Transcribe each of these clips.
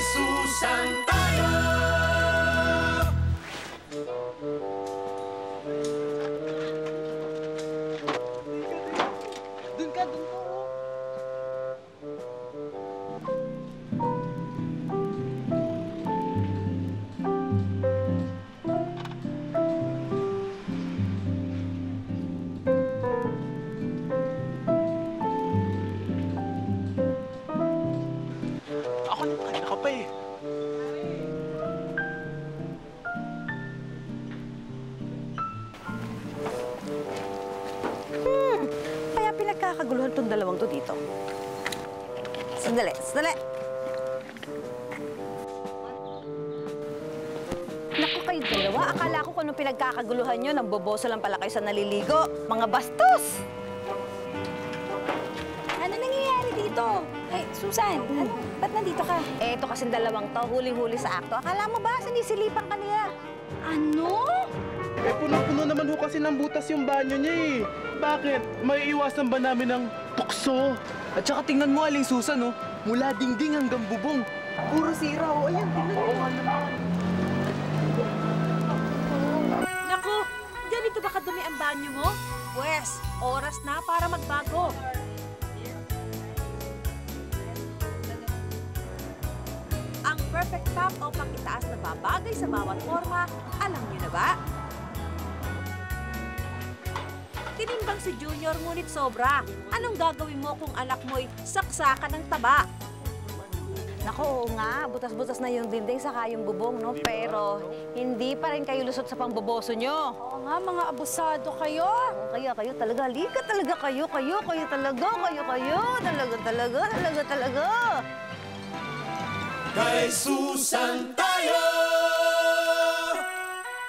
Susan tayo! Dun ka, dun ka. Ako na, kanina ka pa eh. Kaya pinagkakaguluhan tong dalawang to dito. Sandali, sandali. Naku kayo dalawa, akala ko kung anong pinagkakaguluhan nyo, nang boboso lang pala kayo sa naliligo. Mga bastos! Ano nangyayari dito? Ay, Susan, ano? Ba't nandito ka? Eh, ito kasing dalawang to, huling-huli sa akto. Akala mo ba, sinisilipan ka nila? Ano? Eh, puno-puno naman ho kasi ng butas yung banyo niya eh. Bakit? May iwasan ba namin ng tukso? At saka tingnan mo, Aling Susan, oh. Mula dingding hanggang bubong. Puro sira, oh. Ayan, tingnan mo. Naku, ganito ba kadumi ang banyo mo? Pwes, oras na para magbago. Ang perfect top o pangitaas na babagay sa bawat forma, alam niyo na ba? Tinimbang si Junior ngunit sobra. Anong gagawin mo kung anak mo'y saksakan ng taba? Naku, oo nga, butas-butas na yung dinding saka yung bubong, no? Pero hindi pa rin kayo lusot sa pangboboso nyo. Oo nga, mga abusado kayo. Kayo talaga, liga talaga kayo talaga, talaga. Kay Susan tayo!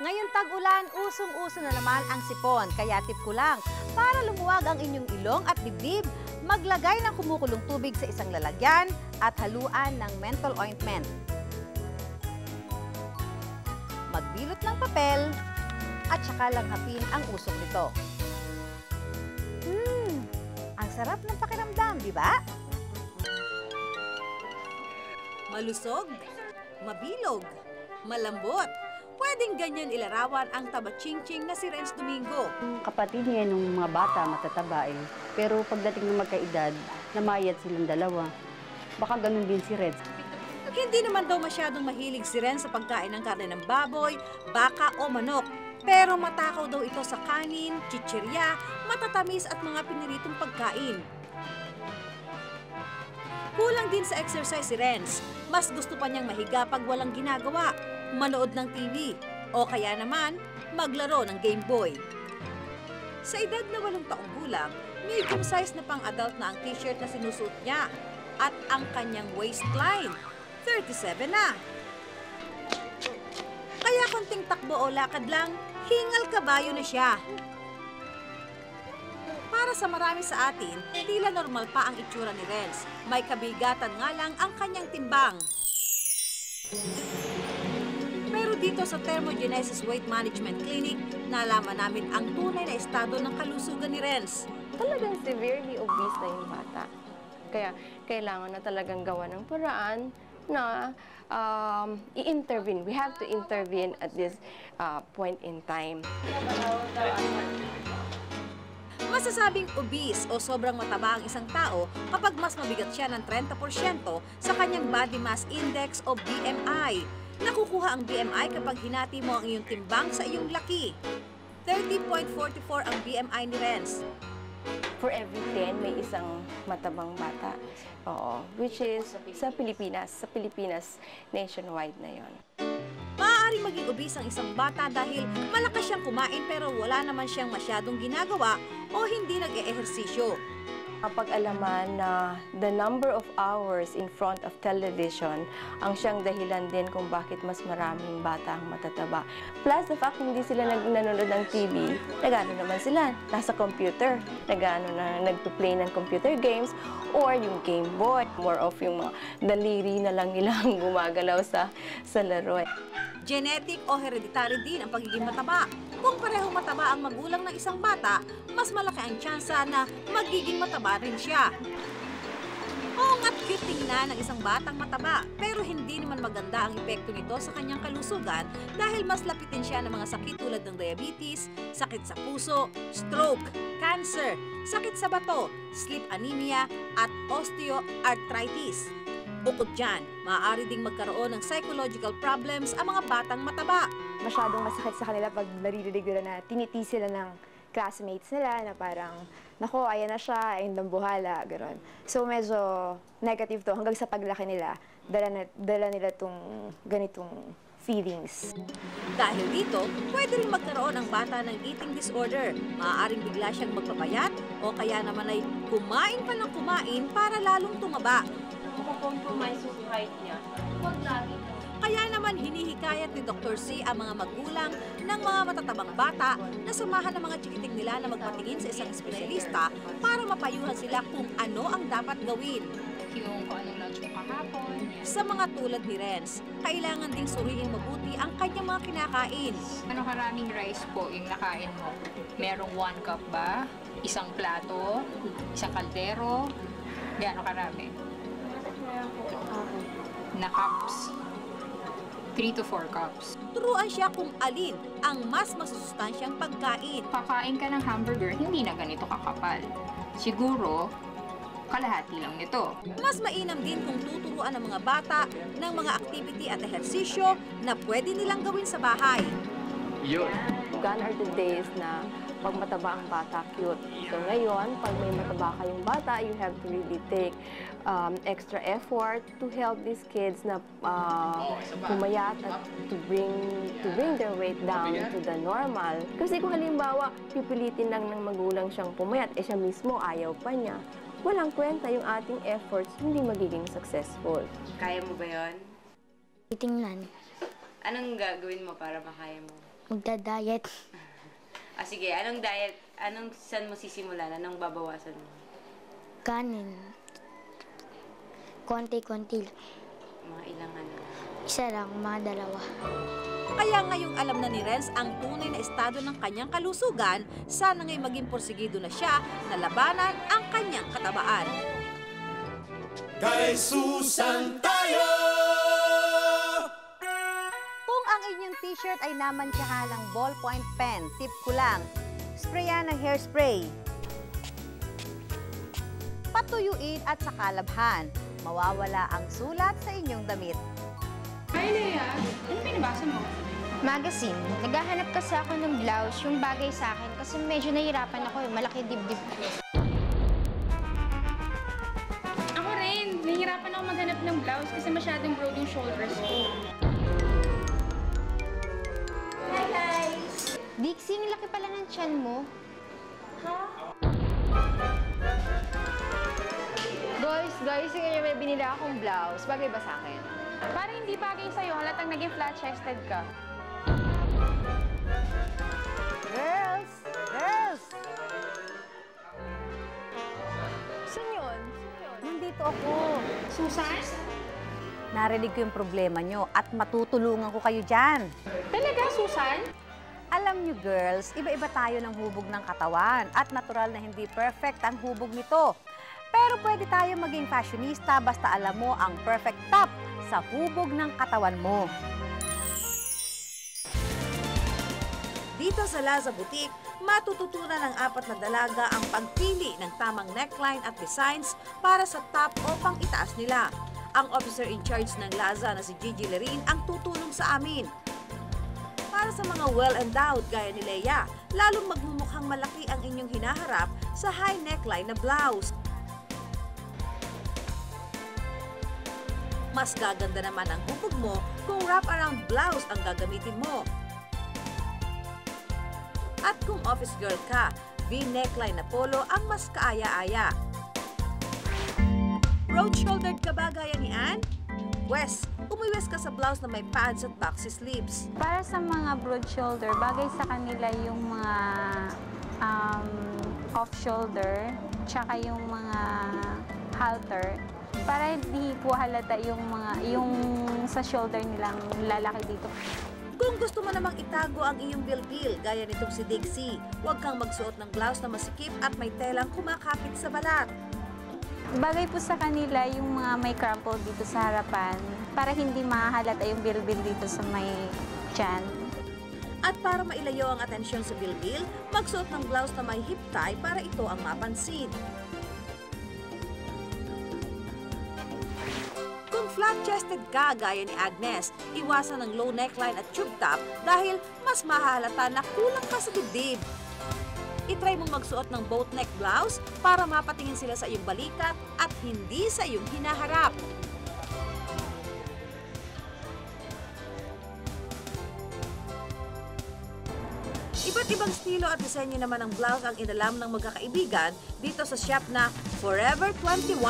Ngayon tag-ulan, usong-uso na naman ang sipon. Kaya tip ko lang, para lumuwag ang inyong ilong at dibdib, maglagay ng kumukulong tubig sa isang lalagyan at haluan ng menthol ointment. Magbilot ng papel at saka langhapin ang usok nito. Ang sarap ng pakiramdam, di ba? Malusog, mabilog, malambot. Pwedeng ganyan ilarawan ang taba-ching-ching na si Renz Domingo. Kapatid niya nung mga bata, matataba eh. Pero pagdating ng magkaedad, namayat silang dalawa. Baka ganun din si Renz. Hindi naman daw masyadong mahilig si Renz sa pagkain ng karne ng baboy, baka o manok. Pero matakaw daw ito sa kanin, chichirya, matatamis at mga piniritong pagkain. Kulang din sa exercise si Renz. Mas gusto pa niyang mahiga pag walang ginagawa, manood ng TV, o kaya naman maglaro ng Game Boy. Sa edad na 8 taong gulang, medium size na pang-adult na ang t-shirt na sinusuot niya at ang kanyang waistline, 37 na. Kaya konting takbo o lakad lang, hingal kabayo na siya. Para sa marami sa atin, tila normal pa ang itsura ni Renz. May kabigatan nga lang ang kanyang timbang. Pero dito sa Thermogenesis Weight Management Clinic, nalaman namin ang tunay na estado ng kalusugan ni Renz. Talagang severely obese na yung bata. Kaya kailangan na talagang gawa ng paraan na i-intervene. We have to intervene at this point in time. Masasabing obese o sobrang mataba ang isang tao kapag mas mabigat siya ng 30% sa kanyang body mass index o BMI. Nakukuha ang BMI kapag hinati mo ang iyong timbang sa iyong laki. 30.44 ang BMI ni Renz. For every 10, may isang matabang bata. Oo, which is sa Pilipinas nationwide na yon. Maaaring maging obese ang isang bata dahil malakas siyang kumain pero wala naman siyang masyadong ginagawa o hindi nag-eehersisyo. Kapag alaman na the number of hours in front of television ang siyang dahilan din kung bakit mas maraming bata ang matataba. Plus the fact hindi sila nanonood ng TV, nag-ano naman sila, nasa computer, nagpo-play ng computer games or yung Game Boy. More of yung mga daliri na lang nila ang gumagalaw sa laro. Genetic o hereditary din ang pagiging mataba. Kung parehong mataba ang magulang ng isang bata, mas malaki ang tsansa na magiging mataba rin siya. Oo nga't cute tingnan ng isang batang mataba, pero hindi naman maganda ang epekto nito sa kanyang kalusugan dahil mas lapitin siya ng mga sakit tulad ng diabetes, sakit sa puso, stroke, cancer, sakit sa bato, sleep anemia, at osteoarthritis. Bukod dyan, maaari ding magkaroon ng psychological problems ang mga batang mataba. Masyadong masakit sa kanila pag naririnig nila na tiniti sila ng classmates nila na parang, nako, ayan na siya, ayun ng buhala, gano'n. So medyo negative to hanggang sa paglaki nila, dala nila itong ganitong feelings. Dahil dito, pwede rin magkaroon ang bata ng eating disorder. Maaaring bigla siyang magpapayat o kaya naman ay kumain pa ng kumain para lalong tumaba. Compromise yung height niya. Huwag lagi. Kaya naman hinihikayat ni Dr. C ang mga magulang ng mga matatabang bata na samahan ng mga chikiting nila na magpatingin sa isang espesyalista para mapayuhan sila kung ano ang dapat gawin. Yung kung anong lunch mo kahapon. Sa mga tulad ni Renz, kailangan ding suriin mabuti ang kanyang mga kinakain. Ano karaming rice po yung nakain mo? Merong 1 cup ba? Isang plato? Isang kaldero? Gaano karami? Na cups. 3 to 4 cups. Turuan siya kung alin ang mas masusustansyang pagkain. Kakain ka ng hamburger, hindi na ganito kakapal. Siguro, kalahati lang nito. Mas mainam din kung tuturuan ng mga bata ng mga activity at ehersisyo na pwede nilang gawin sa bahay. Yun. Gone are the days na pag mataba ang bata, cute. So ngayon, pag may mataba kayong bata, you have to really take extra effort to help these kids na pumayat at to bring their weight down to the normal. Kasi kung halimbawa, pipilitin lang ng magulang siyang pumayat, eh siya mismo ayaw pa niya. Walang kwenta yung ating efforts, hindi magiging successful. Kaya mo ba yun? Titingnan. Anong gagawin mo para makaya mo? Magda-diet. Sige, anong diet? Saan mo sisimulan? Anong babawasan mo? Kanin. Konti-konti. Mga ilang ano? Isa lang, mga 2. Kaya ngayong alam na ni Renz ang tunay na estado ng kanyang kalusugan, sana nga'y maging porsigido na siya na labanan ang kanyang katabaan. Kay Susan tayo! Kung ang inyong t-shirt ay namantsahan ng ballpoint pen, tip ko lang, sprayan ng hairspray. Patuyuin at saka labhan. Mawawala ang sulat sa inyong damit. Hi, Lea! Ano pinabasa mo? Magazine. Naghahanap kasi ako ng blouse, yung bagay sa akin, kasi medyo nahihirapan ako eh. Malaki dibdib ko. Ako rin. Nahihirapan ako maghanap ng blouse kasi masyadong broad yung shoulders ko. Hi, guys! Dixie, ang laki pala ng tiyan mo. Guys, yung may binili akong blouse. Bagay ba sa akin? Para hindi bagay sa'yo, halatang naging flat-chested ka. Girls! Girls! Saan yun? Nandito ako. Susan? Narinig ko yung problema nyo at matutulungan ko kayo dyan. Talaga, Susan? Alam nyo girls, iba-iba tayo ng hubog ng katawan at natural na hindi perfect ang hubog nito. Pero pwede tayo maging fashionista basta alam mo ang perfect top sa hubog ng katawan mo. Dito sa Laza Boutique, matututunan ng 4 na dalaga ang pagpili ng tamang neckline at designs para sa top o pang-itaas nila. Ang officer in charge ng Laza na si Gigi Lerin ang tutulong sa amin. Para sa mga well-endowed gaya ni Leia, lalong magmumukhang malaki ang inyong hinaharap sa high neckline na blouse. Mas gaganda naman ang hubog mo kung wrap-around blouse ang gagamitin mo. At kung office girl ka, V-neckline na polo ang mas kaaya-aya. Broad-shouldered ka ba gaya ni Ann? Wes, umiwes ka sa blouse na may pads at boxy sleeves. Para sa mga broad shoulder, bagay sa kanila yung mga off-shoulder, tsaka yung mga halter. Para hindi po halata yung sa shoulder nilang lalaki dito. Kung gusto mo namang itago ang iyong bilbil, gaya nitong si Dixie, huwag kang magsuot ng blouse na masikip at may telang kumakapit sa balat. Bagay po sa kanila yung mga may crumple dito sa harapan para hindi mahalata yung bilbil dito sa may tiyan. At para mailayo ang atensyon sa bilbil, magsuot ng blouse na may hip tie para ito ang mapansin. Kung flat-chested ka gaya ni Agnes, iwasan ng low neckline at tube top dahil mas mahalata na kulang ka sa dibdib. I-try mong magsuot ng boat neck blouse para mapatingin sila sa iyong balikat at hindi sa iyong hinaharap. Iba't ibang estilo at disenyo naman ng blouse ang inalam ng magkakaibigan dito sa shop na Forever 21.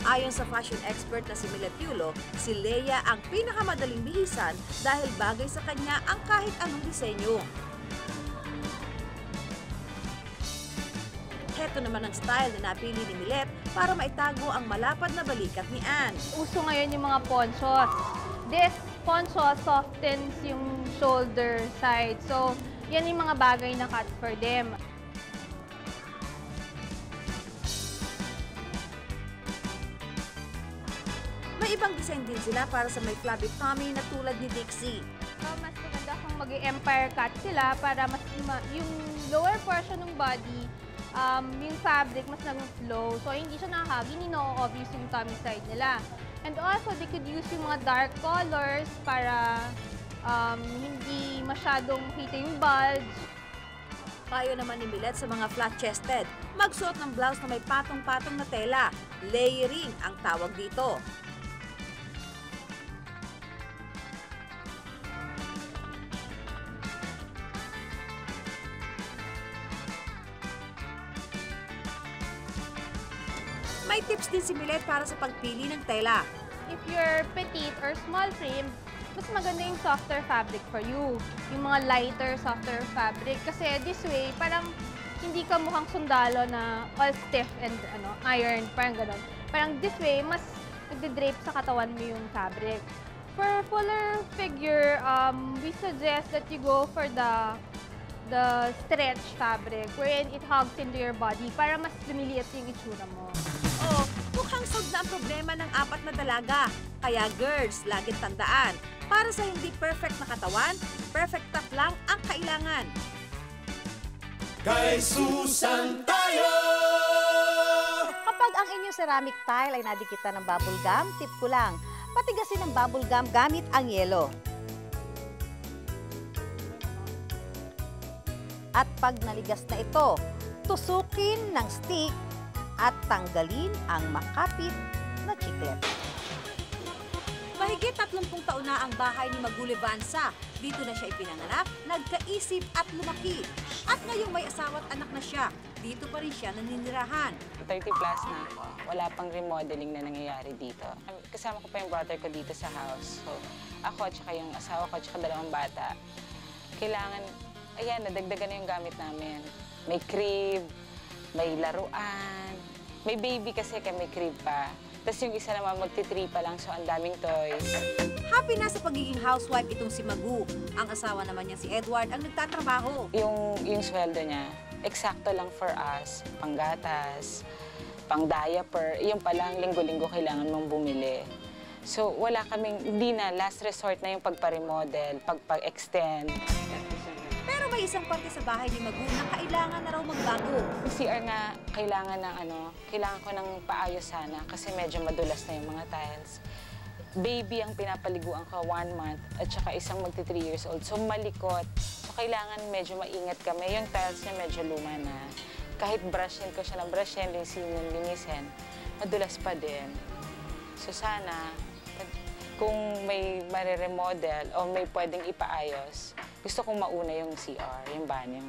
Ayon sa fashion expert na si Milet Yulo, si Leia ang pinakamadaling bihisan dahil bagay sa kanya ang kahit anong disenyo. Heto naman ang style na napili ni Milet para maitago ang malapad na balikat ni Anne. Uso ngayon yung mga ponchos. This poncho softens yung shoulder side. So, yan yung mga bagay na cut for them. May ibang design din sila para sa may flabby tummy na tulad ni Dixie. So, mas maganda kung mag-empire cut sila para mas yung lower portion ng body, yung fabric mas nag-flow. So, hindi siya nakahagi, hindi na-obvious yung tummy side nila. And also, they could use yung mga dark colors para hindi masyadong kita yung bulge. Payo naman ni Milet sa mga flat-chested, magsuot ng blouse na may patong-patong na tela. Layering ang tawag dito. May tips din si Milet para sa pagpili ng tela. If you're petite or small frame, mas maganda yung softer fabric for you. Yung mga lighter, softer fabric. Kasi this way, parang hindi ka mukhang sundalo na all stiff and iron, parang gano'n. Parang this way, mas nagde-drape sa katawan mo yung fabric. For fuller figure, we suggest that you go for the stretch fabric wherein it hugs into your body para mas lumiliit yung itsura mo. Oh, mukhang solved na ang problema ng 4 na dalaga. Kaya girls, laging tandaan, para sa hindi perfect na katawan, perfect top lang ang kailangan. Kay Susan tayo! Kapag ang inyong ceramic tile ay nadikitan ng bubble gum, tip ko lang, patigasin ang bubble gum gamit ang yelo. At pag naligas na ito, tusukin ng stick at tanggalin ang makapit na chiclet. Mahigit 30 taon na ang bahay ni Magule Vansa. Dito na siya ipinanganak, nagkaisip at lumaki. At ngayong may asawa at anak na siya, dito pa rin siya naninirahan. 30 plus na ako. Wala pang remodeling na nangyayari dito. Kasama ko pa yung brother ko dito sa house. So, ako at saka yung asawa ko at saka 2 bata. Kailangan, ayan, nadagdagan na yung gamit namin. May crib, may laruan, may baby kasi may crib pa. Tapos yung isa naman magti-3 pa lang, so ang daming toys. Happy na sa pagiging housewife itong si Magu. Ang asawa naman niya si Edward ang nagtatrabaho. Yung sweldo niya, eksakto lang for us. Panggatas, pang diaper, yung palang linggo-linggo kailangan mong bumili. So wala kaming, hindi na, last resort na yung pagpa-remodel, pagpa-extend. Pero may isang parte sa bahay ni Magu na kailangan na raw magbago. Yung CR nga, kailangan ko ng paayos sana kasi medyo madulas na yung mga tiles. Baby ang pinapaliguan ko 1 month at saka isang magti 3 years old. So malikot. So kailangan medyo maingat kami. Yung tiles niya medyo luma na. Kahit brushin ko siya ng brushin, linisin, madulas pa din. So sana, kung may mareremodel o may pwedeng ipaayos, gusto kong mauna yung CR, yung banyo.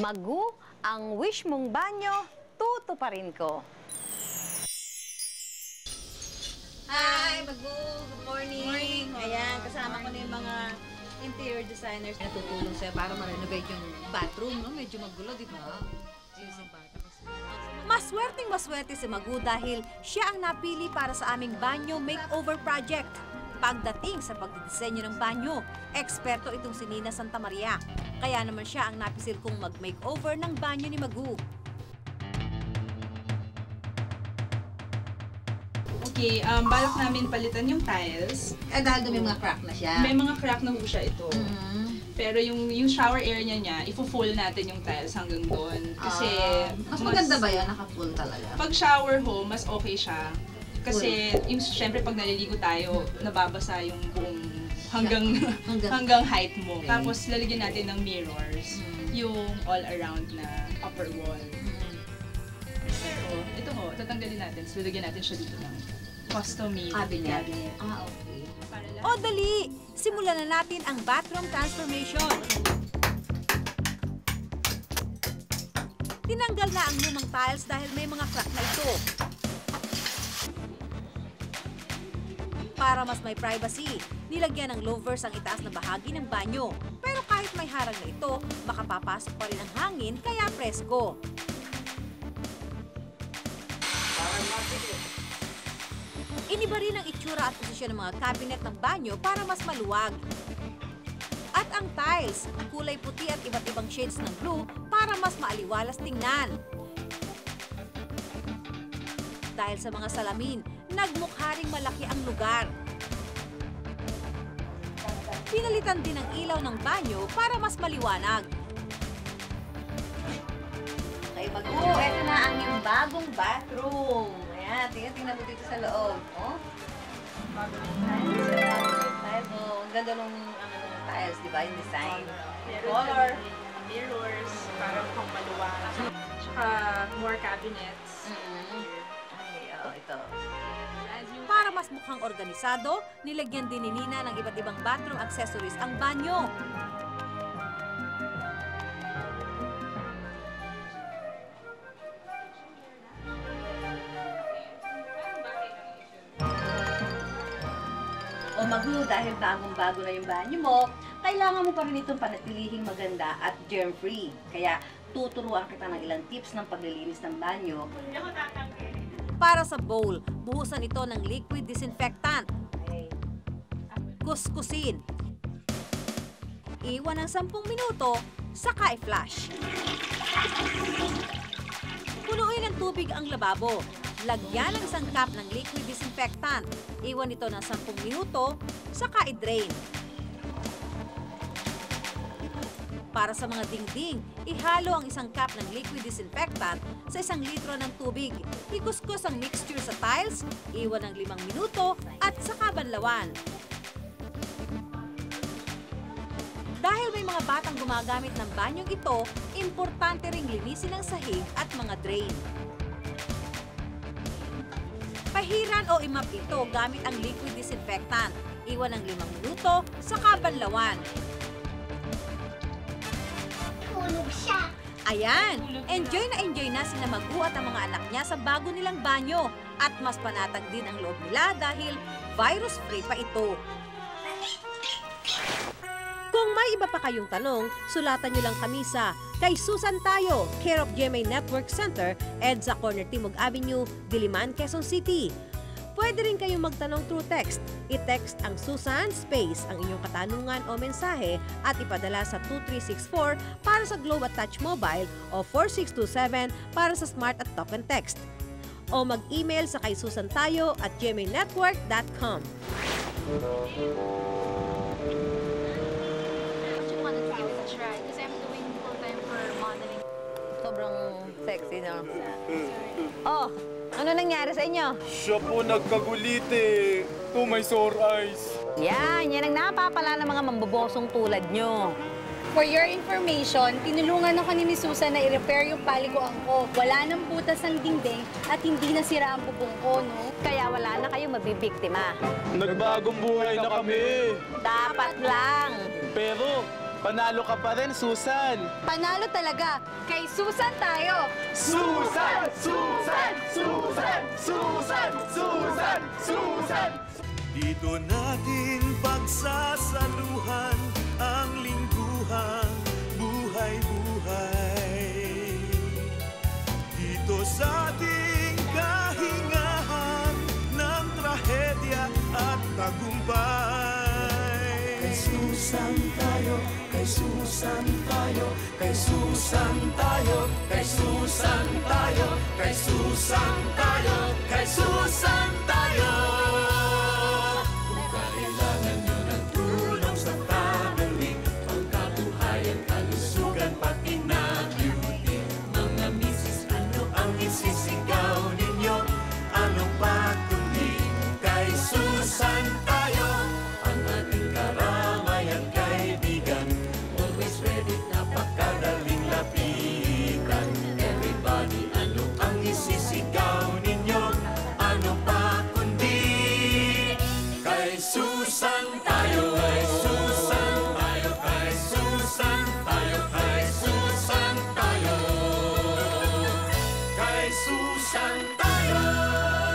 Magu, ang wish mong banyo, tutuparin ko. Hi, Magu! Good morning! Morning! Ayan, kasama ko na yung mga interior designers na tutulong sa'yo para ma-renovate yung bathroom, no? Medyo magulo, di ba? Maswerteng-maswerte si Magu dahil siya ang napili para sa aming banyo makeover project. Pagdating sa pagdidisenyo ng banyo, eksperto itong si Nina Santa Maria. Kaya naman siya ang napisil kong mag-makeover ng banyo ni Magu. Okay, balak namin palitan yung tiles. Dahil may mga crack na siya? May mga crack na ho siya ito. Pero yung shower area niya, ifo-full natin yung tiles hanggang doon. Kasi mas maganda ba yan? Naka-full talaga? Pag shower ho, mas okay siya. Kasi yung syempre pag naliligo tayo, nababasa yung buong hanggang height mo. Okay. Tapos lalagyan natin ng mirrors, yung all around na upper wall. Pero ito ho, tatanggalin natin. So lalagyan natin siya dito ng custom-made cabinet. Okay. O dali! Simulan na natin ang bathroom transformation. Tinanggal na ang lumang tiles dahil may mga crack na ito. Para mas may privacy, nilagyan ng louvers ang itaas na bahagi ng banyo. Pero kahit may harang na ito, makapapasok pa rin ang hangin kaya presko. Iniba rin ang itsura at posisyon ng mga cabinet ng banyo para mas maluwag. At ang tiles, kulay puti at iba't ibang shades ng blue para mas maaliwalas tingnan. Dahil sa mga salamin, nagmukha ring malaki ang lugar. Pinalitan din ang ilaw ng banyo para mas maliwanag. Okay, ito na ang iyong bagong bathroom. Ayan, tingnan mo dito sa loob. Oh? Tiles. Oh, ang ganda ng tiles, di ba? Yung design. Color. Mirrors, para mukhang maluwag. Tsaka more cabinets. Ito. Para mas mukhang organisado, nilagyan din ni Nina ng iba't ibang bathroom accessories ang banyo. O mag-glue dahil bagong-bago na yung banyo mo, kailangan mo pa rin itong panatilihing maganda at germ-free. Kaya tuturuan kita ng ilang tips ng paglilinis ng banyo. Para sa bowl, buhusan ito ng liquid disinfectant. Kuskusin. Iwan ng 10 minuto, saka i-flush. Punuin ng tubig ang lababo. Lagyan ng isang cup ng liquid disinfectant. Iwan ito ng 10 minuto, saka i-drain. Para sa mga dingding, ihalo ang isang cup ng liquid disinfectant sa 1 litro ng tubig. Ikuskus ang mixture sa tiles, iwan ng 5 minuto, at saka banlawan. Dahil may mga batang gumagamit ng banyong ito, importante ring linisin ang sahig at mga drain. Pahiran o imap ito gamit ang liquid disinfectant. Iwan ng 5 minuto, saka banlawan. Hulog siya. Ayan! Enjoy na sina Magu at ang mga anak niya sa bago nilang banyo. At mas panatag din ang loob nila dahil virus-free pa ito. Kung may iba pa kayong tanong, sulatan nyo lang kami sa Kay Susan Tayo, care of GMA Network Center, EDSA Corner Timog Avenue, Diliman, Quezon City. Pwede rin kayong magtanong through text. I-text ang Susan space ang inyong katanungan o mensahe at ipadala sa 2364 para sa Globe at Touch Mobile o 4627 para sa Smart at Talk and Text. O mag-email sa kaysusantayo@gmanetwork.com. Because I'm doing full-time for modeling. Sobrang sexy, no? Oh, ano nangyari sa inyo? Siya po nagkagulit eh. To my sore eyes. Yan ang napapala ng mga mambobosong tulad nyo. For your information, tinulungan ako ni Miss Susan na i-repair yung paliguan ko. Wala nang butas ang dingding at hindi nasira ang bubong ko, no? Kaya wala na kayong mabibiktima. Nagbagong buhay na kami. Dapat lang. Pero, panalo ka pa rin, Susan. Panalo talaga. Kay Susan tayo. Susan! Susan! Susan! Susan! Susan! Susan! Dito natin pagsasaluhan ang lingguhang buhay-buhay. Dito sa ating kahingahan ng trahedya at tagumpay. Kay Susan tayo, kay Susan tayo, kay Susan tayo, kay Susan tayo, kay Susan tayo, kay Susan tayo.